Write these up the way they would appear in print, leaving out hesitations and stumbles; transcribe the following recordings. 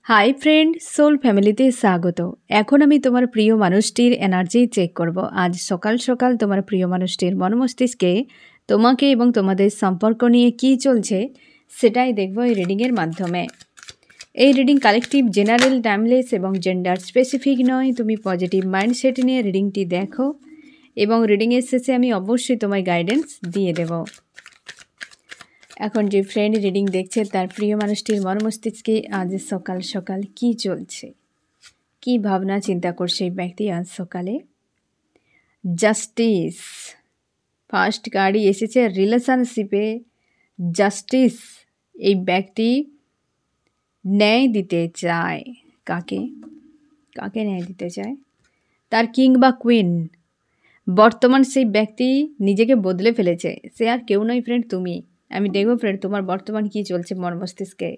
Hi friend, soul ফ্যামিলিতে স্বাগত। এখন আমি তোমার প্রিয় মানুষটির এনার্জি চেক করব। আজ সকাল সকাল তোমার প্রিয় মানুষটির মনমস্তিষ্কে তোমাকে এবং তোমাদের সম্পর্ক নিয়ে কী চলছে সেটাই দেখব এই রিডিংয়ের মাধ্যমে। এই রিডিং কালেকটিভ, জেনারেল, টাইমলেস এবং জেন্ডার স্পেসিফিক নয়। তুমি পজিটিভ মাইন্ডসেট নিয়ে রিডিংটি দেখো এবং রিডিংয়ের শেষে আমি অবশ্যই তোমায় গাইডেন্স দিয়ে দেব। এখন যে ফ্রেন্ড রিডিং দেখছে তার প্রিয় মানুষটির মনমস্তিষ্কে আজ সকাল সকাল কি চলছে, কি ভাবনা চিন্তা করছে এই ব্যক্তি আজ সকালে। জাস্টিস ফার্স্ট কার্ডই এসেছে, রিলেশনশিপে জাস্টিস। এই ব্যক্তি ন্যায় দিতে চায়। কাকে কাকে ন্যায় দিতে চায়? তার কিং বা কুইন। বর্তমান সেই ব্যক্তি নিজেকে বদলে ফেলেছে। সে আর কেউ নয় ফ্রেন্ড, তুমি। আমি দেখব ফ্রেন্ড তোমার বর্তমান কি চলছে মস্তিষ্কে।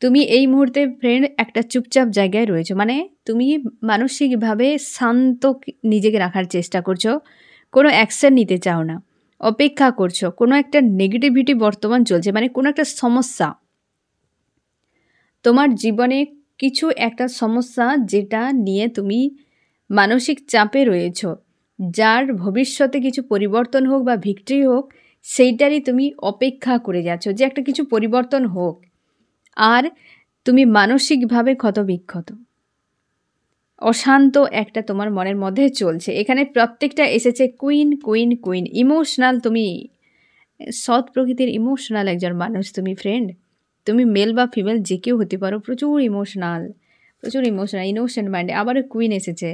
তুমি এই মুহূর্তে ফ্রেন্ড একটা চুপচাপ জায়গায় রয়েছো, মানে তুমি মানসিকভাবে শান্ত নিজেকে রাখার চেষ্টা করছো, কোনো অ্যাকশন নিতে চাও না, অপেক্ষা করছো। কোনো একটা নেগেটিভিটি বর্তমান চলছে, মানে কোনো একটা সমস্যা তোমার জীবনে, কিছু একটা সমস্যা যেটা নিয়ে তুমি মানসিক চাপে রয়েছো, যার ভবিষ্যতে কিছু পরিবর্তন হোক বা ভিক্টরি হোক সেইটারই তুমি অপেক্ষা করে যাচ্ছ যে একটা কিছু পরিবর্তন হোক। আর তুমি মানসিকভাবে ক্ষতবিক্ষত, অশান্ত একটা তোমার মনের মধ্যে চলছে। এখানে প্রত্যেকটা এসেছে কুইন কুইন কুইন। ইমোশনাল, তুমি সৎ প্রকৃতির ইমোশনাল একজন মানুষ তুমি ফ্রেন্ড। তুমি মেল বা ফিমেল যে কেউ হতে পারো, প্রচুর ইমোশনাল, ইনোসেন্ট মাইন্ডে। আবারও কুইন এসেছে।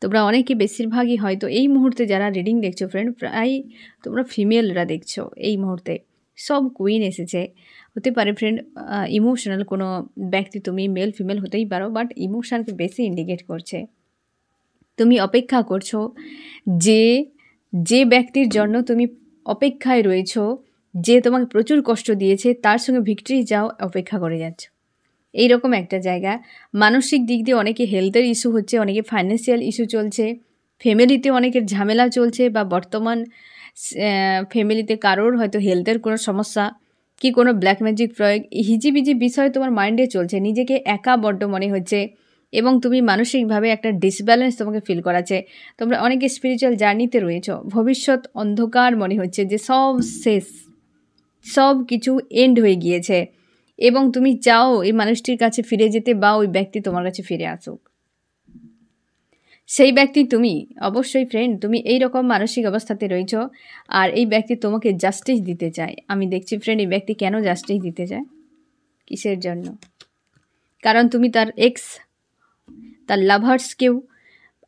তোমরা অনেকে, বেশিরভাগই হয়তো এই মুহূর্তে যারা রিডিং দেখছো ফ্রেন্ড, প্রায় তোমরা ফিমেলরা দেখছো এই মুহূর্তে। সব কুইন এসেছে। হতে পারে ফ্রেন্ড ইমোশনাল কোনো ব্যক্তি, তুমি মেল ফিমেল হতেই পারো, বাট ইমোশনকে বেশি ইন্ডিকেট করছে। তুমি অপেক্ষা করছো যে ব্যক্তির জন্য তুমি অপেক্ষায় রয়েছো, যে তোমাকে প্রচুর কষ্ট দিয়েছে, তার সঙ্গে ভিক্টরি যাও অপেক্ষা করে যাচ্ছ। এইরকম একটা জায়গা। মানসিক দিক দিয়ে অনেকে হেলথের ইস্যু হচ্ছে, অনেকে ফাইন্যান্সিয়াল ইস্যু চলছে, ফ্যামিলিতে অনেকের ঝামেলা চলছে, বা বর্তমান ফ্যামিলিতে কারোর হয়তো হেলথের কোনো সমস্যা, কি কোনো ব্ল্যাক ম্যাজিক প্রয়োগ, হিজিবিজি বিষয় তোমার মাইন্ডে চলছে। নিজেকে একা বড্ড মনে হচ্ছে এবং তুমি মানসিকভাবে একটা ডিসব্যালেন্স তোমাকে ফিল করাচ্ছে। তোমরা অনেকে স্পিরিচুয়াল জার্নিতে রয়েছো, ভবিষ্যৎ অন্ধকার মনে হচ্ছে, যে সব শেষ, সব কিছু এন্ড হয়ে গিয়েছে এবং তুমি চাও এই মানুষটির কাছে ফিরে যেতে, বা ওই ব্যক্তি তোমার কাছে ফিরে আসুক। সেই ব্যক্তি তুমি। অবশ্যই ফ্রেন্ড তুমি এই রকম মানসিক অবস্থাতে রয়েছ, আর এই ব্যক্তি তোমাকে জাস্টিস দিতে চায়। আমি দেখছি ফ্রেন্ড এই ব্যক্তি কেন জাস্টিস দিতে চায়, কিসের জন্য? কারণ তুমি তার এক্স, তার লাভার্সকেও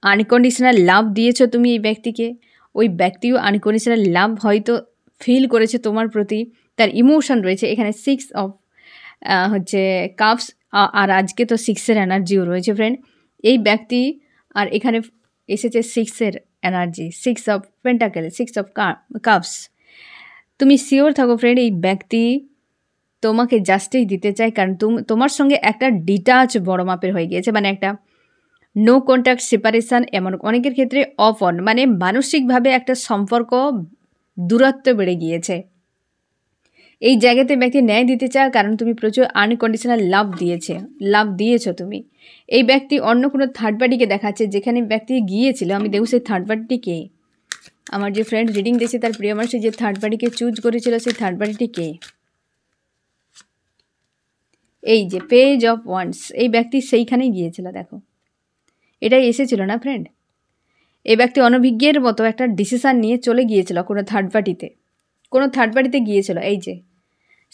আনকন্ডিশনাল লাভ দিয়েছো তুমি এই ব্যক্তিকে। ওই ব্যক্তিও আনকন্ডিশনাল লাভ হয়তো ফিল করেছে তোমার প্রতি, তার ইমোশন রয়েছে। এখানে 6 অফ কাপস, আর আজকে তো 6-এর এনার্জিও রয়েছে ফ্রেন্ড এই ব্যক্তি। আর এখানে এসেছে 6-এর energy, 6 of pentacle, 6 of cups. তুমি শিওর থাকো ফ্রেন্ড এই ব্যক্তি তোমাকে জাস্টিস দিতে চায়, কারণ তোমার সঙ্গে একটা ডিটাচ বড় মাপের হয়ে গিয়েছে, মানে একটা নো কন্ট্যাক্ট, সেপারেশান। এমন অনেকের ক্ষেত্রে অফ অন, মানে মানসিকভাবে একটা সম্পর্ক দূরত্ব বেড়ে গিয়েছে। এই জায়গাতে ব্যক্তি ন্যায় দিতে চায়, কারণ তুমি প্রচুর আনকন্ডিশনাল লাভ দিয়েছো তুমি। এই ব্যক্তি অন্য কোনো থার্ড পার্টিকে দেখাচ্ছে, যেখানে ব্যক্তি গিয়েছিল। আমি দেখব সেই থার্ড পার্টিকে, আমার যে ফ্রেন্ড রিডিং দিয়েছে তার প্রিয় মানুষ যে থার্ড পার্টিকে চুজ করেছিল, সেই থার্ড পার্টিকে। এই যে পেজ অফ ওয়ান্স, এই ব্যক্তি সেইখানেই গিয়েছিল। দেখো এটাই এসেছিল না ফ্রেন্ড? এই ব্যক্তি অনভিজ্ঞের মতো একটা ডিসিশান নিয়ে চলে গিয়েছিল কোনো থার্ড পার্টিতে গিয়েছিল। এই যে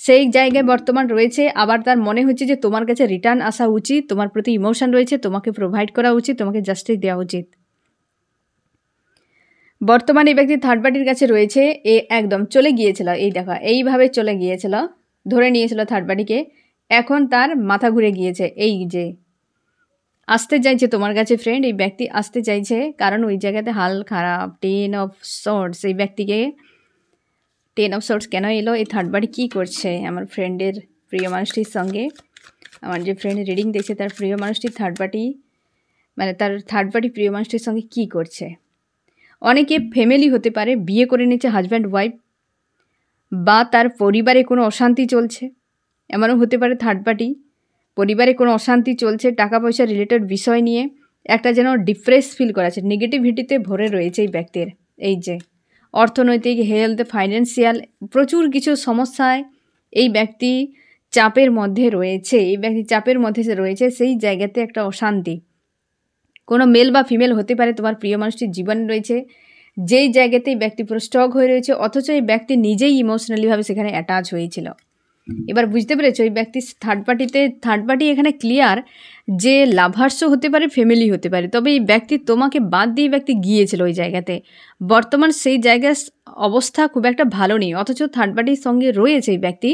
সেই জায়গায় বর্তমান রয়েছে। আবার তার মনে হচ্ছে যে তোমার কাছে রিটার্ন আসা উচিত, তোমার প্রতি ইমোশন রয়েছে, তোমাকে প্রোভাইড করা উচিত, তোমাকে জাস্টিস দেওয়া উচিত। বর্তমানে এই ব্যক্তি থার্ড পার্টির কাছে রয়েছে, এ একদম চলে গিয়েছিল। এই দেখো এইভাবে চলে গিয়েছিল, ধরে নিয়েছিল থার্ড পার্টিকে। এখন তার মাথা ঘুরে গিয়েছে। এই যে আসতে চাইছে তোমার কাছে ফ্রেন্ড, এই ব্যক্তি আসতে চাইছে, কারণ ওই জায়গাতে হাল খারাপ। 10 অফ সোর্ডস, এই ব্যক্তিকে 10 অফ সোর্ডস কেন এলো? এই থার্ড পার্টি কী করছে আমার ফ্রেন্ডের প্রিয় মানুষটির সঙ্গে? আমার যে ফ্রেন্ড রিডিং দেখছে তার প্রিয় মানুষটির থার্ড পার্টি, মানে তার থার্ড পার্টি প্রিয় মানুষটির সঙ্গে কী করছে? অনেকে ফ্যামিলি হতে পারে, বিয়ে করে নিচ্ছে হাজব্যান্ড ওয়াইফ, বা তার পরিবারে কোনো অশান্তি চলছে, এমনও হতে পারে থার্ড পার্টি। পরিবারে কোনো অশান্তি চলছে, টাকা পয়সা রিলেটেড বিষয় নিয়ে একটা যেন ডিপ্রেস ফিল করা আছে, নেগেটিভিটিতে ভরে রয়েছে এই ব্যক্তির। এই যে অর্থনৈতিক, হেলথ, ফাইন্যান্সিয়াল প্রচুর কিছু সমস্যায় এই ব্যক্তি চাপের মধ্যে রয়েছে। এই ব্যক্তি চাপের মধ্যে রয়েছে, সেই জায়গাতে একটা অশান্তি। কোনো মেল বা ফিমেল হতে পারে তোমার প্রিয় মানুষটির জীবনে রয়েছে, যেই জায়গাতে এই ব্যক্তি পুরো স্টক হয়ে রয়েছে, অথচ এই ব্যক্তি নিজেই ইমোশনালিভাবে সেখানে অ্যাটাচ হয়েছিল। এবার বুঝতে পেরেছো ওই ব্যক্তি থার্ড পার্টি এখানে ক্লিয়ার যে লাভার্সও হতে পারে, ফ্যামিলি হতে পারে, তবে এই ব্যক্তি তোমাকে বাদ দিয়ে ব্যক্তি গিয়েছিল ওই জায়গাতে। বর্তমান সেই জায়গার অবস্থা খুব একটা ভালো নেই, অথচ থার্ড পার্টির সঙ্গে রয়েছে এই ব্যক্তি,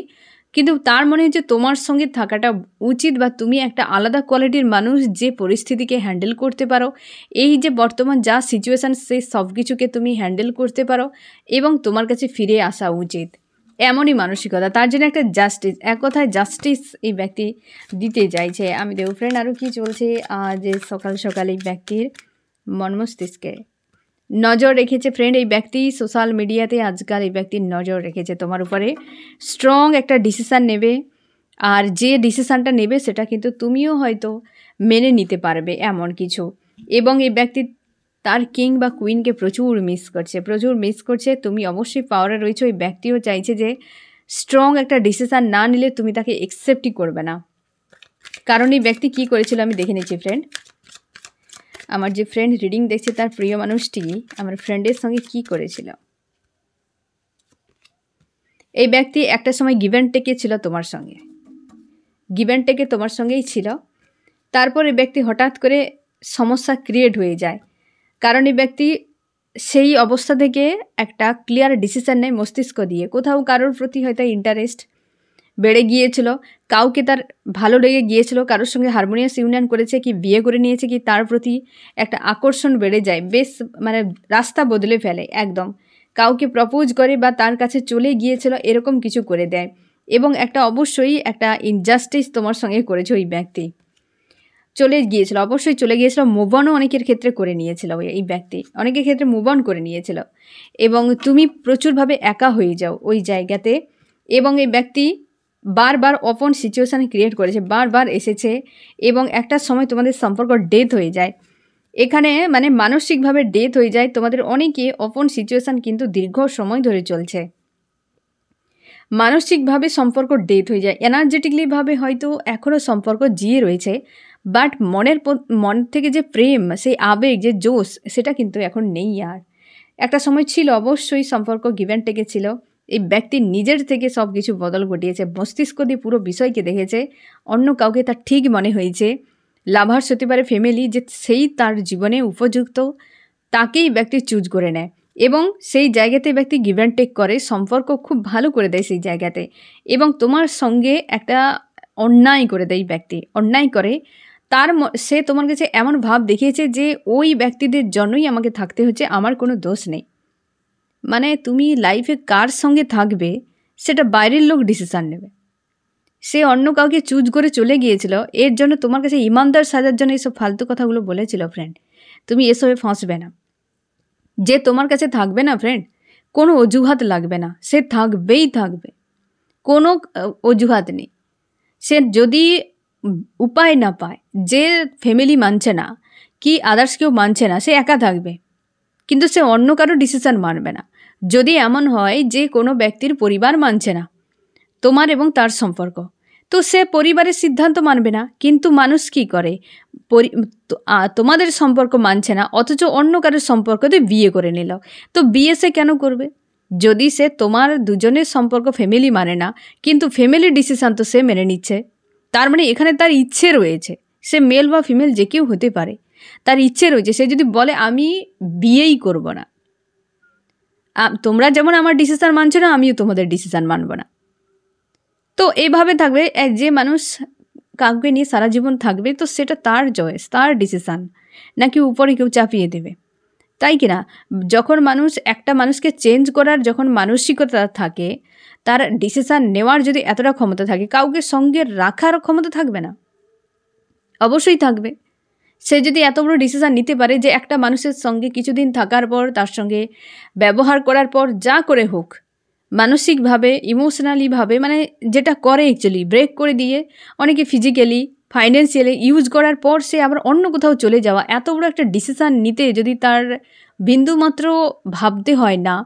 কিন্তু তার মনে হচ্ছে তোমার সঙ্গে থাকাটা উচিত, বা তুমি একটা আলাদা কোয়ালিটির মানুষ যে পরিস্থিতিকে হ্যান্ডেল করতে পারো। এই যে বর্তমান যা সিচুয়েশান, সেই সব কিছুকে তুমি হ্যান্ডেল করতে পারো এবং তোমার কাছে ফিরে আসা উচিত, এমনই মানসিকতা। তার জন্য একটা জাস্টিস, এক কথায় জাস্টিস এই ব্যক্তি দিতে চাইছে। আমি দেখব ফ্রেন্ড আরও কী চলছে যে সকাল সকাল এই ব্যক্তির মন মস্তিষ্কে নজর রেখেছে। ফ্রেন্ড এই ব্যক্তি সোশ্যাল মিডিয়াতে আজকাল এই ব্যক্তির নজর রেখেছে তোমার উপরে। স্ট্রং একটা ডিসিশান নেবে, আর যে ডিসিশানটা নেবে সেটা কিন্তু তুমিও হয়তো মেনে নিতে পারবে এমন কিছু। এবং এই ব্যক্তি তার কিং বা কুইনকে প্রচুর মিস করছে। তুমি অবশ্যই পাওয়ারে রয়েছো, এই ব্যক্তিও চাইছে যে স্ট্রং একটা ডিসিশান না নিলে তুমি তাকে অ্যাকসেপ্টই করবে না। কারণ এই ব্যক্তি কী করেছিল আমি দেখে নিচ্ছি ফ্রেন্ড। আমার যে ফ্রেন্ড রিডিং দেখছে তার প্রিয় মানুষটি আমার ফ্রেন্ডের সঙ্গে কি করেছিল। এই ব্যক্তি একটা সময় গিভ অ্যান্ড টেকে ছিল তোমার সঙ্গে, গিভ অ্যান্ড টেকে তোমার সঙ্গেই ছিল। তারপর এই ব্যক্তি হঠাৎ করে সমস্যা ক্রিয়েট হয়ে যায়, কারণ এই ব্যক্তি সেই অবস্থা থেকে একটা ক্লিয়ার ডিসিশান নেয় মস্তিষ্ক দিয়ে। কোথাও কারোর প্রতি হয়তো ইন্টারেস্ট বেড়ে গিয়েছিল, কাউকে তার ভালো লেগে গিয়েছিল, কারোর সঙ্গে হারমোনিয়াস ইউনিয়ন করেছে কি বিয়ে করে নিয়েছে কি, তার প্রতি একটা আকর্ষণ বেড়ে যায়, বেশ মানে রাস্তা বদলে ফেলে একদম, কাউকে প্রপোজ করে বা তার কাছে চলে গিয়েছিল, এরকম কিছু করে দেয়। এবং একটা অবশ্যই একটা ইনজাস্টিস তোমার সঙ্গে করেছে ওই ব্যক্তি, চলে গিয়েছিল, অবশ্যই চলে গিয়েছিল। মুভ অনও অনেকের ক্ষেত্রে করে নিয়েছিল এই ব্যক্তি, অনেকের ক্ষেত্রে মুভ অন করে নিয়েছিল, এবং তুমি প্রচুরভাবে একা হয়ে যাও ওই জায়গাতে। এবং এই ব্যক্তি বারবার ওপেন সিচুয়েশান ক্রিয়েট করেছে, বারবার এসেছে, এবং একটা সময় তোমাদের সম্পর্ক ডেথ হয়ে যায়। এখানে মানে মানসিকভাবে ডেথ হয়ে যায় তোমাদের অনেকে। ওপেন সিচুয়েশান কিন্তু দীর্ঘ সময় ধরে চলছে, মানসিকভাবে সম্পর্ক ডেথ হয়ে যায়। এনার্জেটিকলিভাবে হয়তো এখনও সম্পর্ক জিয়ে রয়েছে, বাট মন থেকে যে প্রেম, সেই আবেগ, যে জোশ, সেটা কিন্তু এখন নেই আর। একটা সময় ছিল অবশ্যই সম্পর্ক গিভ অ্যান্ড টেকে ছিল। এই ব্যক্তি নিজের থেকে সব কিছু বদল ঘটিয়েছে, মস্তিষ্ক দিয়ে পুরো বিষয়কে দেখেছে, অন্য কাউকে তার ঠিক মনে হয়েছে, লাভার্স হতে পারে, ফ্যামিলি, যে সেই তার জীবনে উপযুক্ত তাকেই ব্যক্তি চুজ করে নেয়, এবং সেই জায়গাতে ব্যক্তি গিভ অ্যান্ড টেক করে, সম্পর্ক খুব ভালো করে দেয় সেই জায়গাতে। এবং তোমার সঙ্গে একটা অন্যায় করে দেয় ব্যক্তি, অন্যায় করে সে তোমার কাছে এমন ভাব দেখিয়েছে যে ওই ব্যক্তিদের জন্যই আমাকে থাকতে হচ্ছে, আমার কোনো দোষ নেই। মানে তুমি লাইফে কার সঙ্গে থাকবে সেটা বাইরের লোক ডিসিশান নেবে। সে অন্য কাউকে চুজ করে চলে গিয়েছিল, এর জন্য তোমার কাছে ইমানদার সাজার জন্য এইসব ফালতু কথাগুলো বলেছিল ফ্রেন্ড। তুমি এসবে ফাঁসবে না। যে তোমার কাছে থাকবে না ফ্রেন্ড, কোনো অজুহাত লাগবে না, সে থাকবেই থাকবে, কোনো অজুহাত নেই। সে যদি উপায় না পায়, যে ফ্যামিলি মানছে না কি আদার্স কেউ মানছে না, সে একা থাকবে, কিন্তু সে অন্য কারো ডিসিশান মানবে না। যদি এমন হয় যে কোনো ব্যক্তির পরিবার মানছে না তোমার এবং তার সম্পর্ক, তো সে পরিবারের সিদ্ধান্ত মানবে না। কিন্তু মানুষ কী করে, তোমাদের সম্পর্ক মানছে না, অথচ অন্য কারোর সম্পর্কতে বিয়ে করে নিল, তো বিয়ে সে কেন করবে? যদি সে তোমার দুজনের সম্পর্ক ফ্যামিলি মানে না, কিন্তু ফ্যামিলির ডিসিশান তো সে মেনে নিচ্ছে, তার মানে এখানে তার ইচ্ছে রয়েছে। সে মেল বা ফিমেল যে কেউ হতে পারে, তার ইচ্ছে রয়েছে। সে যদি বলে আমি বিয়েই করব না, তোমরা যেমন আমার ডিসিশান মানছো না, আমিও তোমাদের ডিসিশান মানব না, তো এইভাবে থাকবে। যে মানুষ কাউকে নিয়ে সারা জীবন থাকবে, তো সেটা তার চয়েস, তার ডিসিশান, নাকি উপরে কেউ চাপিয়ে দেবে, তাই কিনা? যখন একটা মানুষকে চেঞ্জ করার যখন মানসিকতা থাকে, তার ডিসিশান নেওয়ার যদি এতটা ক্ষমতা থাকে, কাউকে সঙ্গে রাখার ক্ষমতা থাকবে না? অবশ্যই থাকবে। সে যদি এত বড় ডিসিশান নিতে পারে যে একটা মানুষের সঙ্গে কিছুদিন থাকার পর, তার সঙ্গে ব্যবহার করার পর, যা করে হোক, মানসিকভাবে ইমোশনালিভাবে মানে যেটা করে অ্যাকচুয়ালি ব্রেক করে দিয়ে অনেকে ফিজিক্যালি ফাইন্যান্সিয়ালি ইউজ করার পর সে আবার অন্য কোথাও চলে যাওয়া, এত বড় একটা ডিসিশান নিতে যদি তার বিন্দুমাত্র ভাবতে হয় না,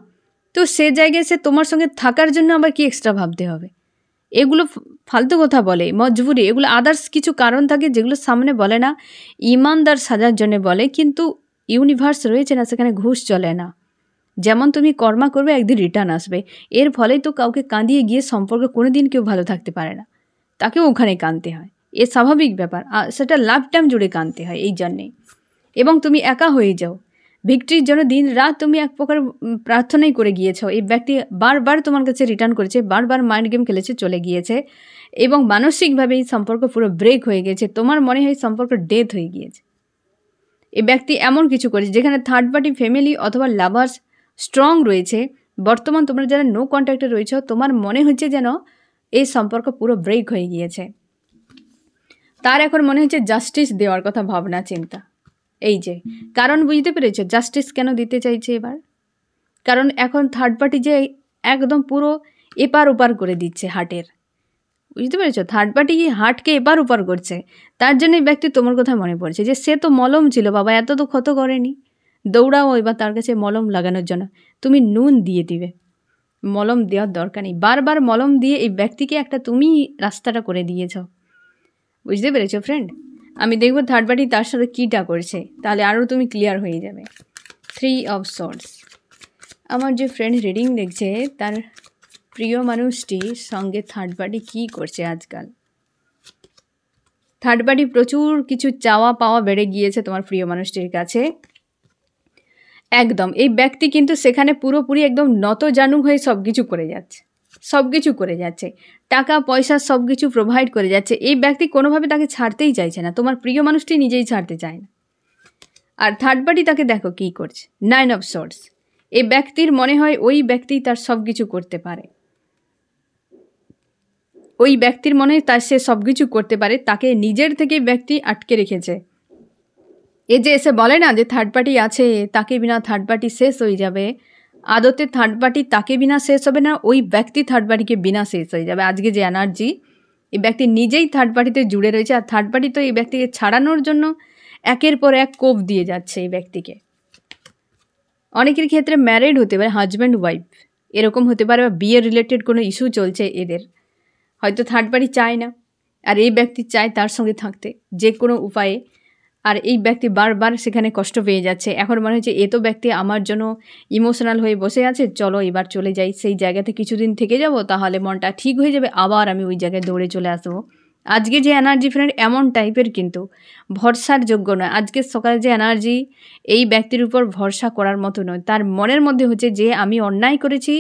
তো সে জায়গায় সে তোমার সঙ্গে থাকার জন্য আবার কি এক্সট্রা ভাবতে হবে? এগুলো ফালতু কথা বলে, মজবুরি, এগুলো আদার্স কিছু কারণ থাকে যেগুলো সামনে বলে না, ইমানদার সাজার জন্য বলে। কিন্তু ইউনিভার্স রয়েছে না, সেখানে ঘুষ চলে না। যেমন তুমি কর্মা করবে একদিন রিটার্ন আসবে, এর ফলেই তো কাউকে কাঁদিয়ে গিয়ে সম্পর্ক কোনো দিন কেউ ভালো থাকতে পারে না, তাকেও ওখানে কাঁদতে হয়, এ স্বাভাবিক ব্যাপার। সেটা লাইফ টাইম জুড়ে কাঁদতে হয় এই জন্যেই। এবং তুমি একা হয়ে যাও, ভিক্টরির জন্য দিন রাত তুমি এক প্রকার প্রার্থনাই করে গিয়েছ। এই ব্যক্তি বারবার তোমার কাছে রিটার্ন করেছে, বারবার মাইন্ড গেম খেলেছে, চলে গিয়েছে, এবং মানসিকভাবে এই সম্পর্ক পুরো ব্রেক হয়ে গেছে। তোমার মনে হয় সম্পর্ক ডেথ হয়ে গিয়েছে। এই ব্যক্তি এমন কিছু করেছে যেখানে থার্ড পার্টি ফ্যামিলি অথবা লাভার্স স্ট্রং রয়েছে। বর্তমান তোমরা যারা নো কন্ট্যাক্টে রয়েছ, তোমার মনে হচ্ছে যেন এই সম্পর্ক পুরো ব্রেক হয়ে গিয়েছে। তার এখন মনে হচ্ছে জাস্টিস দেওয়ার কথা ভাবনা চিন্তা। এই যে কারণ বুঝতে পেরেছ জাস্টিস কেন দিতে চাইছে এবার? কারণ এখন থার্ড পার্টি যে একদম পুরো এপার ওপার করে দিচ্ছে হার্টের, বুঝতে পেরেছ? থার্ড পার্টি হার্টকে এপার ওপার করছে। তার জন্য এই ব্যক্তি তোমার কথা মনে পড়ছে যে সে তো মলম ছিল বাবা, এত তো ক্ষত করেনি, দৌড়াও এবার তার কাছে মলম লাগানোর জন্য। তুমি নুন দিয়ে দিবে, মলম দেওয়ার দরকার নেই। বারবার মলম দিয়ে এই ব্যক্তিকে একটা তুমি রাস্তাটা করে দিয়েছ, বুঝতে পেরেছো ফ্রেন্ড? আমি দেখব থার্ড পার্টি তার সাথে কীটা করছে, তাহলে আরও তুমি ক্লিয়ার হয়ে যাবে। 3 অফ সোর্ডস। আমার যে ফ্রেন্ড রিডিং দেখছে তার প্রিয় মানুষটির সঙ্গে থার্ড পার্টি কী করছে আজকাল। থার্ড পার্টি প্রচুর কিছু চাওয়া পাওয়া বেড়ে গিয়েছে তোমার প্রিয় মানুষটির কাছে। একদম এই ব্যক্তি কিন্তু সেখানে পুরোপুরি একদম নত জানু হয়ে সব কিছু করে যাচ্ছে, সব কিছু করে যাচ্ছে, টাকা পয়সা সব কিছু প্রোভাইড করে যাচ্ছে। এই ব্যক্তি কোনোভাবে তাকে ছাড়তেই চাইছে না, তোমার প্রিয় মানুষটি নিজেই ছাড়তে চায় না। আর থার্ড পার্টি তাকে দেখো কী করছে, 9 অফ সোর্ডস। এই ব্যক্তির মনে হয় ওই ব্যক্তি তার সব কিছু করতে পারে, ওই ব্যক্তির মনে হয় তার সে সব কিছু করতে পারে, তাকে নিজের থেকে ব্যক্তি আটকে রেখেছে। এ যে এসে বলে না যে থার্ড পার্টি আছে, তাকে বিনা থার্ড পার্টি শেষ হয়ে যাবে, আদতে থার্ড পার্টি তাকে বিনা শেষ হবে না, ওই ব্যক্তি থার্ড পার্টিকে বিনা শেষ হয়ে যাবে। আজকে যে এনার্জি, এই ব্যক্তি নিজেই থার্ড পার্টিতে জুড়ে রয়েছে, আর থার্ড পার্টি তো এই ব্যক্তিকে ছাড়ানোর জন্য একের পর এক কোপ দিয়ে যাচ্ছে এই ব্যক্তিকে। অনেকের ক্ষেত্রে ম্যারিড হতে পারে, হাজব্যান্ড ওয়াইফ এরকম হতে পারে, বা বিয়ে রিলেটেড কোনো ইস্যু চলছে এদের, হয়তো থার্ড পার্টি চায় না আর এই ব্যক্তি চায় তার সঙ্গে থাকতে যে কোনো উপায়ে, আর এই ব্যক্তি বারবার সেখানে কষ্ট পেয়ে যাচ্ছে। এখন মনে হচ্ছে এ তো ব্যক্তি আমার জন্য ইমোশনাল হয়ে বসে আছে, চলো এবার চলে যাই, সেই জায়গাতে কিছুদিন থেকে যাব, তাহলে মনটা ঠিক হয়ে যাবে, আবার আমি ওই জায়গায় দৌড়ে চলে আসবো। আজকে যে এনার্জি ফ্রেন্ড এমন টাইপের, কিন্তু ভরসার যোগ্য নয়। আজকের সকালে যে এনার্জি এই ব্যক্তির উপর ভরসা করার মতো নয়। তার মনের মধ্যে হচ্ছে যে আমি অন্যায় করেছি,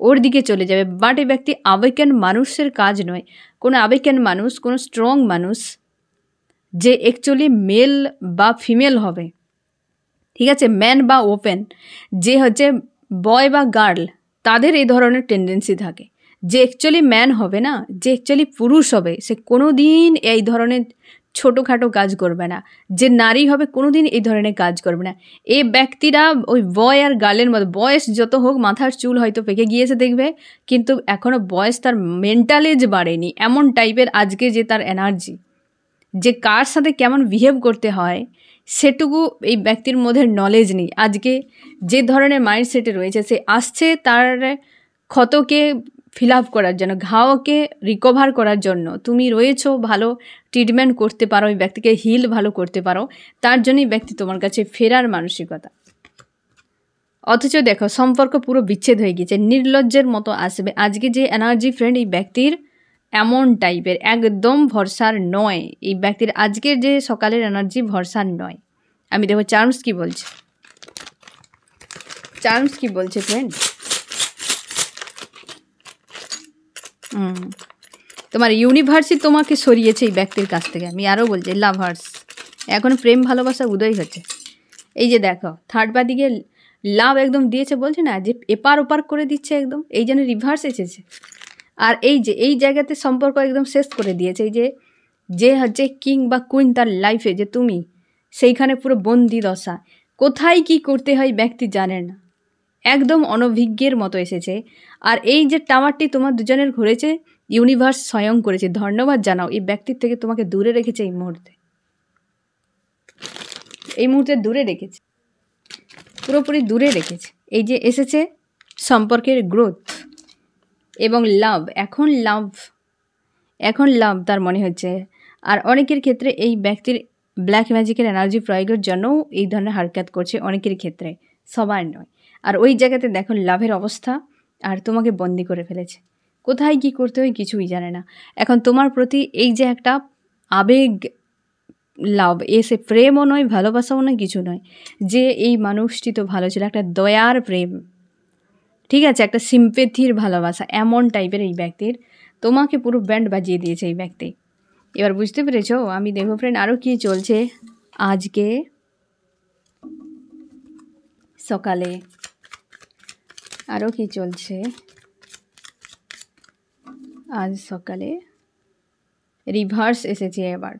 ওর দিকে চলে যাবে। বাট এই ব্যক্তি আবেগজ্ঞান মানুষের কাজ নয়, কোনো আবেগজ্ঞান মানুষ, কোনো স্ট্রং মানুষ যে অ্যাকচুয়ালি মেল বা ফিমেল হবে, ঠিক আছে, ম্যান বা ওপেন, যে হচ্ছে বয় বা গার্ল, তাদের এই ধরনের টেন্ডেন্সি থাকে। যে অ্যাকচুয়ালি ম্যান হবে না, যে অ্যাকচুয়ালি পুরুষ হবে, সে কোনো দিন এই ধরনের ছোটোখাটো কাজ করবে না। যে নারী হবে কোনো দিন এই ধরনের কাজ করবে না। এই ব্যক্তিরা ওই বয় আর গার্লের মধ্যে, বয়স যত হোক, মাথার চুল হয়তো পেকে গিয়েছে দেখবে, কিন্তু এখনও বয়স তার মেন্টাল এজ বাড়েনি, এমন টাইপের আজকে যে তার এনার্জি, যে কার সাথে কেমন বিহেভ করতে হয় সেটুকু এই ব্যক্তির মধ্যে নলেজ নেই। আজকে যে ধরনের মাইন্ডসেটে রয়েছে, সে আসছে তার ক্ষতকে ফিল আপ করার জন্য, ঘাওকে রিকভার করার জন্য। তুমি রয়েছো, ভালো ট্রিটমেন্ট করতে পারো, ওই ব্যক্তিকে হিল ভালো করতে পারো, তার জন্যই ব্যক্তি তোমার কাছে ফেরার মানসিকতা। অথচ দেখো সম্পর্ক পুরো বিচ্ছেদ হয়ে গেছে, নির্লজ্জের মতো আসবে। আজকে যে এনার্জি ফ্রেন্ড এই ব্যক্তির এমন টাইপের, একদম ভরসার নয় এই ব্যক্তির। আজকের যে সকালের এনার্জি ভরসার নয়। আমি দেখো চার্মস কি বলছে, চার্মস কি বলছে ফ্রেন্ড। তোমার ইউনিভার্সই তোমাকে সরিয়েছে এই ব্যক্তির কাছ থেকে। আমি আরও বলছি লাভার্স, এখন প্রেম ভালোবাসা উদয় হচ্ছে। এই যে দেখো থার্ড পার্টিকে লাভ একদম দিয়েছে, বলছে না যে এপার ওপার করে দিচ্ছে একদম, এই জন্য রিভার্স এসেছে। আর এই যে এই জায়গাতে সম্পর্ক একদম শেষ করে দিয়েছে। এই যে হচ্ছে কিং বা কুইন তার লাইফে, যে তুমি সেইখানে পুরো বন্দি দশা, কোথায় কি করতে হয় ব্যক্তি জানে না। একদম অনভিজ্ঞের মতো এসেছে। আর এই যে টাওয়ারটি তোমার দুজনের ঘুরেছে, ইউনিভার্স স্বয়ং করেছে। ধন্যবাদ জানাও, এই ব্যক্তির থেকে তোমাকে দূরে রেখেছে এই মুহূর্তে, এই মুহূর্তে দূরে রেখেছে, পুরোপুরি দূরে রেখেছে। এই যে এসেছে সম্পর্কের গ্রোথ এবং লাভ, এখন লাভ তার মনে হচ্ছে। আর অনেকের ক্ষেত্রে এই ব্যক্তির ব্ল্যাক ম্যাজিকের এনার্জি প্রয়োগের জন্যও এই ধরনের হারকাত করছে, অনেকের ক্ষেত্রে, সবার নয়। আর ওই জায়গাতে দেখো লাভের অবস্থা, আর তোমাকে বন্দি করে ফেলেছে। কোথায় কি করতে হয় কিছুই জানে না। এখন তোমার প্রতি এই যে একটা আবেগ লাভ, এসে প্রেমও নয়, ভালোবাসাও নয়, কিছু নয়, যে এই মানুষটি তো ভালো ছিল, একটা দয়ার প্রেম, ঠিক আছে, একটা সিম্পেথির ভালোবাসা, এমন টাইপের এই ব্যক্তির। তোমাকে পুরো ব্যান্ড বাজিয়ে দিয়েছে এই ব্যক্তি। এবার বুঝতে পেরেছো? আমি দেখো ফ্রেন্ড আরও কি চলছে আজকে সকালে, আরও কি চলছে আজ সকালে। রিভার্স এসেছে এবার।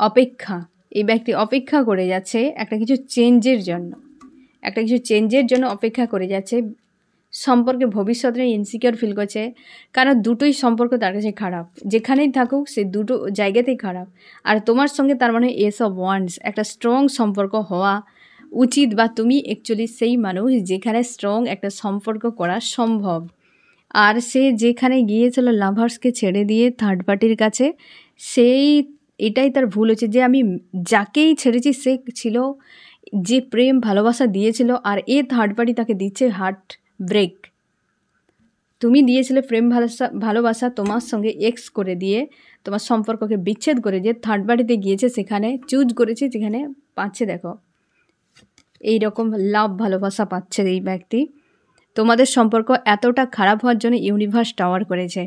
অপেক্ষা, এই ব্যক্তি অপেক্ষা করে যাচ্ছে একটা কিছু চেঞ্জের জন্য, অপেক্ষা করে যাচ্ছে। সম্পর্কে ভবিষ্যৎ নিয়ে ইনসিকিউর ফিল করছে, কারণ দুটোই সম্পর্ক তার কাছে খারাপ, যেখানেই থাকুক সে দুটো জায়গাতেই খারাপ। আর তোমার সঙ্গে তার মানে এসব ওয়ান্স একটা স্ট্রং সম্পর্ক হওয়া উচিত, বা তুমি অ্যাকচুয়ালি সেই মানুষ যেখানে স্ট্রং একটা সম্পর্ক করা সম্ভব। আর সে যেখানে গিয়েছিল লাভার্সকে ছেড়ে দিয়ে থার্ড পার্টির কাছে, সেই এটাই তার ভুল হচ্ছে, যে আমি যাকেই ছেড়েছি সে ছিল যে প্রেম ভালোবাসা দিয়েছিল, আর এ থার্ড পার্টি তাকে দিচ্ছে হার্ট ব্রেক। তুমি দিয়েছিলে প্রেম ভালোবাসা, তোমার সঙ্গে এক্স করে দিয়ে তোমার সম্পর্ককে বিচ্ছেদ করে, যে থার্ড পার্টিতে গিয়েছে সেখানে চুজ করেছে, যেখানে পাচ্ছে দেখো এই রকম লাভ ভালোবাসা পাচ্ছে এই ব্যক্তি। তোমাদের সম্পর্ক এতটা খারাপ হওয়ার জন্য ইউনিভার্স টাওয়ার করেছে।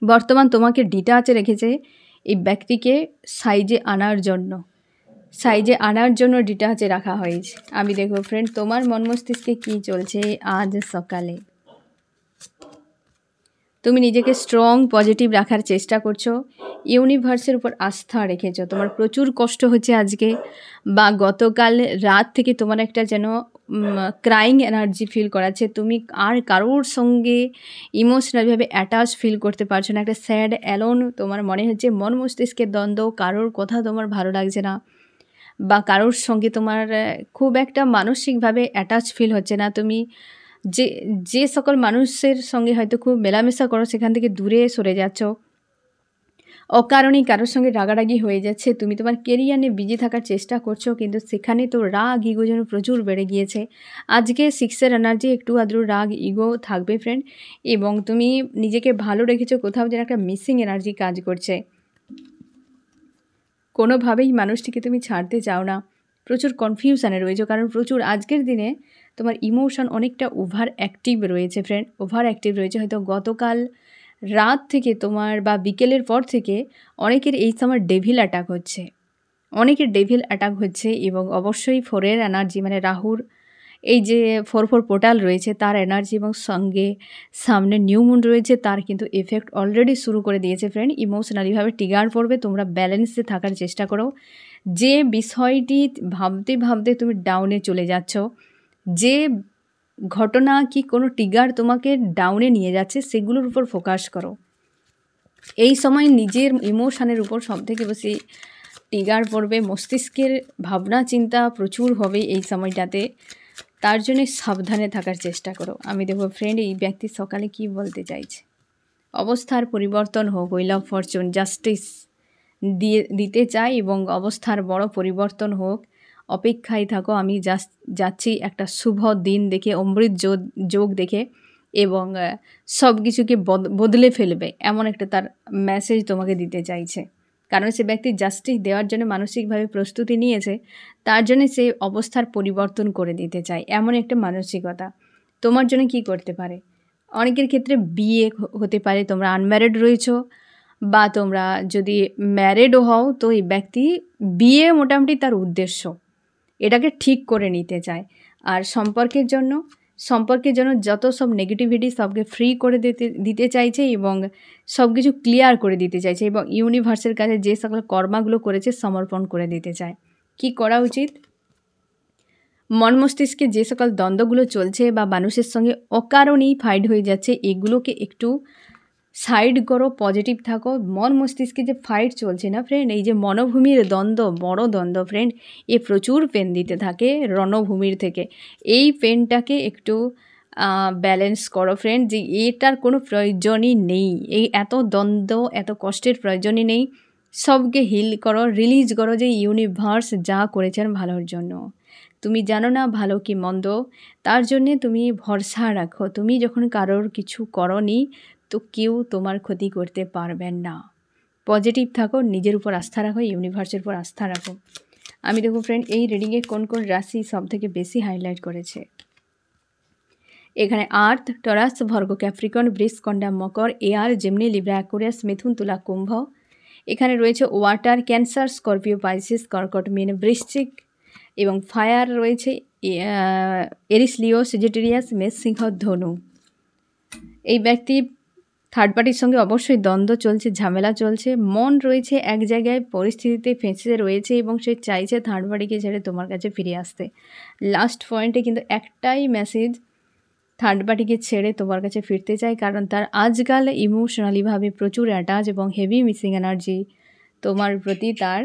বর্তমান তোমাকে ডিটাচে রেখেছে এই ব্যক্তিকে সাইজে আনার জন্য ডিটাচে রাখা হয়েছে। আমি দেখো ফ্রেন্ড তোমার মন মস্তিষ্কে কী চলছে আজ সকালে। তুমি নিজেকে স্ট্রং পজিটিভ রাখার চেষ্টা করছো, ইউনিভার্সের উপর আস্থা রেখেছো। তোমার প্রচুর কষ্ট হচ্ছে আজকে, বা গতকাল রাত থেকে তোমার একটা যেন ক্রাইং এনার্জি ফিল করাচ্ছে। তুমি আর কারোর সঙ্গে ইমোশনালভাবে অ্যাটাচ ফিল করতে পারছো না, একটা স্যাড অ্যালোন তোমার মনে হচ্ছে, মন মস্তিষ্কের দ্বন্দ্ব, কারোর কথা তোমার ভালো লাগছে না, বা কারোর সঙ্গে তোমার খুব একটা মানসিকভাবে অ্যাটাচ ফিল হচ্ছে না। তুমি যে সকল মানুষের সঙ্গে হয়তো খুব মেলামেশা করো সেখান থেকে দূরে সরে যাচ্ছ, অকারণেই কারোর সঙ্গে রাগারাগি হয়ে যাচ্ছে। তুমি তোমার কেরিয়ার নিয়ে বিজি থাকার চেষ্টা করছো, কিন্তু সেখানে তো রাগ ইগো যেন প্রচুর বেড়ে গিয়েছে। আজকে 6-এর এনার্জি একটু আদ্র রাগ ইগো থাকবে ফ্রেন্ড, এবং তুমি নিজেকে ভালো রেখেছো, কোথাও যেন একটা মিসিং এনার্জি কাজ করছে। কোনোভাবেই মানুষটিকে তুমি ছাড়তে চাও না, প্রচুর কনফিউশনে রয়েছে, কারণ প্রচুর আজকের দিনে তোমার ইমোশন অনেকটা ওভার অ্যাক্টিভ রয়েছে ফ্রেন্ড, হয়তো গতকাল রাত থেকে তোমার বা বিকেলের পর থেকে অনেকের এই সময় ডেভিল অ্যাটাক হচ্ছে, এবং অবশ্যই 4-এর এনার্জি মানে রাহুর এই যে 4-4 পোর্টাল রয়েছে তার এনার্জি, এবং সঙ্গে সামনে নিউ মুন রয়েছে, তার কিন্তু এফেক্ট অলরেডি শুরু করে দিয়েছে ফ্রেন্ড। ইমোশনালিভাবে ট্রিগার পড়বে, তোমরা ব্যালেন্সে থাকার চেষ্টা করো। যে বিষয়টি ভাবতে তুমি ডাউনে চলে যাচ্ছ, যে ঘটনা কি কোনো ট্রিগার তোমাকে ডাউনে নিয়ে যাচ্ছে, সেগুলোর উপর ফোকাস করো। এই সময় নিজের ইমোশনের উপর সবথেকে বেশি ট্রিগার পড়বে, মস্তিষ্কের ভাবনা চিন্তা প্রচুর হবে এই সময়টাতে, তার জন্য সাবধানে থাকার চেষ্টা করো। আমি দেখব ফ্রেন্ড এই ব্যক্তি সকালে কি বলতে চাইছে। অবস্থার পরিবর্তন হোক, হুইল অফ ফরচুন, জাস্টিস দিতে চাই, এবং অবস্থার বড় পরিবর্তন হোক, অপেক্ষায় থাকো। আমি যাচ্ছি একটা শুভ দিন দেখে, অমৃত যোগ দেখে, এবং সব কিছুকে বদলে ফেলবে, এমন একটা তার মেসেজ তোমাকে দিতে চাইছে। কারণ সে ব্যক্তি জাস্টিস দেওয়ার জন্য মানসিকভাবে প্রস্তুতি নিয়েছে, তার জন্য সে অবস্থার পরিবর্তন করে দিতে চায়, এমন একটা মানসিকতা। তোমার জন্য কি করতে পারে? অনেকের ক্ষেত্রে বিয়ে হতে পারে, তোমরা আনম্যারিড রয়েছো, বা তোমরা যদি ম্যারিডও হও, তো এই ব্যক্তি বিয়ে মোটামুটি তার উদ্দেশ্য, এটাকে ঠিক করে নিতে চায়। আর সম্পর্কের জন্য যত সব নেগেটিভিটি সবকে ফ্রি করে দিতে চাইছে, এবং সব কিছু ক্লিয়ার করে দিতে চাইছে, এবং ইউনিভার্সের কাছে যে সকল কর্মাগুলো করেছে সমর্পণ করে দিতে চায়। কি করা উচিত? মন মস্তিষ্কে যে সকল দ্বন্দ্বগুলো চলছে বা মানুষের সঙ্গে অকারণেই ফাইট হয়ে যাচ্ছে, এগুলোকে একটু সাইড করো, পজিটিভ থাকো। মন মস্তিষ্কে যে ফাইট চলছে না ফ্রেন্ড, এই যে মনোভূমির দ্বন্দ্ব, বড় দ্বন্দ্ব ফ্রেন্ড, এ প্রচুর পেন দিতে থাকে রণভূমির থেকে। এই পেনটাকে একটু ব্যালেন্স করো ফ্রেন্ড, যে এটার কোনো প্রয়োজনই নেই, এই এত দ্বন্দ্ব, এত কষ্টের প্রয়োজনই নেই। সবকে হিল করো, রিলিজ করো যে ইউনিভার্স যা করেছেন ভালোর জন্য। তুমি জানো না ভালো কি মন্দ, তার জন্যে তুমি ভরসা রাখো। তুমি যখন কারোর কিছু করনি, তো কেউ তোমার ক্ষতি করতে পারবেন না। পজিটিভ থাকো, নিজের উপর আস্থা রাখো, ইউনিভার্সের উপর আস্থা রাখো। আমি দেখো ফ্রেন্ড, এই রিডিংয়ে কোন কোন রাশি সবথেকে বেশি হাইলাইট করেছে। এখানে আর্থ, টরাস, ভর্গ, ক্যাপ্রিকন, বৃষ, কন্যা, মকর, এয়ার, জেমিনি, লিব্রা, অ্যাকুয়ারিয়াস, মিথুন, তুলা, কুম্ভ। এখানে রয়েছে ওয়াটার, ক্যান্সার, স্করপিও, পাইসিস, কর্কট, মীন, বৃশ্চিক, এবং ফায়ার রয়েছে এরিস, লিও, সেজিটেরিয়াস, মেষ, সিংহ, ধনু। এই ব্যক্তি থার্ড পার্টির সঙ্গে অবশ্যই দ্বন্দ্ব চলছে, ঝামেলা চলছে, মন রয়েছে এক জায়গায়, পরিস্থিতিতে ফেঁসে রয়েছে এবং সে চাইছে থার্ড পার্টিকে ছেড়ে তোমার কাছে ফিরে আসতে। লাস্ট পয়েন্টে কিন্তু একটাই মেসেজ, থার্ড পার্টিকে ছেড়ে তোমার কাছে ফিরতে চাই, কারণ তার আজকাল ইমোশনালিভাবে প্রচুর অ্যাটাচ এবং হেভি মিসিং এনার্জি তোমার প্রতি তার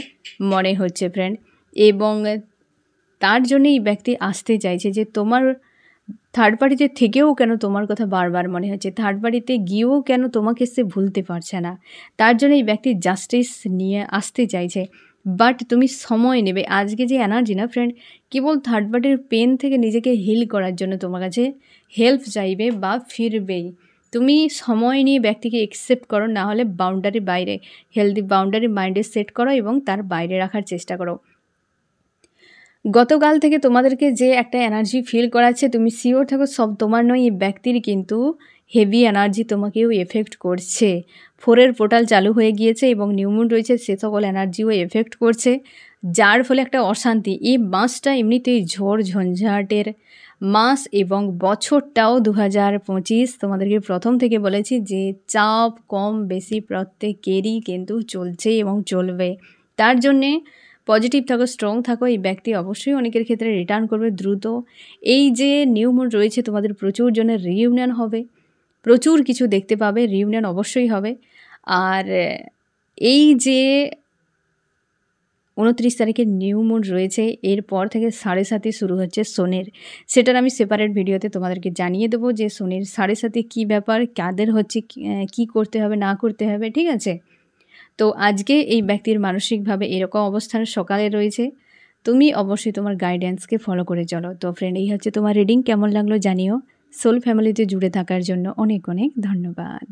মনে হচ্ছে ফ্রেন্ড। এবং তার জন্য এই ব্যক্তি আসতে চাইছে যে তোমার থার্ড পার্টিতে থেকেও কেন তোমার কথা বারবার মনে হচ্ছে, থার্ড পার্টিতে গিয়েও কেন তোমাকে সে ভুলতে পারছে না। তার জন্য এই ব্যক্তি জাস্টিস নিয়ে আসতে চাইছে, বাট তুমি সময় নেবে। আজকে যে এনার্জি না ফ্রেন্ড, কেবল থার্ড পার্টির পেন থেকে নিজেকে হিল করার জন্য তোমার কাছে হেল্প চাইবে বা ফিরবেই। তুমি সময় নিয়ে ব্যক্তিকে অ্যাকসেপ্ট করো, না হলে বাউন্ডারির বাইরে, হেলদি বাউন্ডারি মাইন্ডে সেট করো এবং তার বাইরে রাখার চেষ্টা করো। গতকাল থেকে তোমাদেরকে যে একটা এনার্জি ফিল করাচ্ছে, তুমি শিওর থাকো সব তোমার নয়, এই ব্যক্তির কিন্তু হেভি এনার্জি তোমাকেও এফেক্ট করছে। 4-এর পোর্টাল চালু হয়ে গিয়েছে এবং নিউমুন রয়েছে, সে সকল এনার্জিও এফেক্ট করছে, যার ফলে একটা অশান্তি। এই মাসটা এমনিতেই ঝড় ঝঞ্ঝাটের মাস এবং বছরটাও 2025 তোমাদেরকে প্রথম থেকে বলেছি যে চাপ কম বেশি প্রত্যেকেরই কিন্তু চলছে এবং চলবে। তার জন্যে পজিটিভ থাকো, স্ট্রং থাকো। এই ব্যক্তি অবশ্যই অনেকের ক্ষেত্রে রিটার্ন করবে দ্রুত। এই যে নিউ মুন রয়েছে, তোমাদের প্রচুর জনের রিইউনিয়ন হবে, প্রচুর কিছু দেখতে পাবে, রিইউনিয়ন অবশ্যই হবে। আর এই যে 29 তারিখে নিউ মুন রয়েছে, এরপর থেকে 7:30 শুরু হচ্ছে শনির। সেটার আমি সেপারেট ভিডিওতে তোমাদেরকে জানিয়ে দেবো যে শনির 7:30 কী ব্যাপার, কাদের হচ্ছে, কী করতে হবে না করতে হবে, ঠিক আছে। তো আজকে এই ব্যক্তির মানসিকভাবে এরকম অবস্থান সকালে রয়েছে, তুমি অবশ্যই তোমার গাইডেন্সকে ফলো করে চলো। তো ফ্রেন্ড, এই হচ্ছে তোমার রিডিং, কেমন লাগলো জানিও। সোল ফ্যামিলিতে জুড়ে থাকার জন্য অনেক অনেক ধন্যবাদ।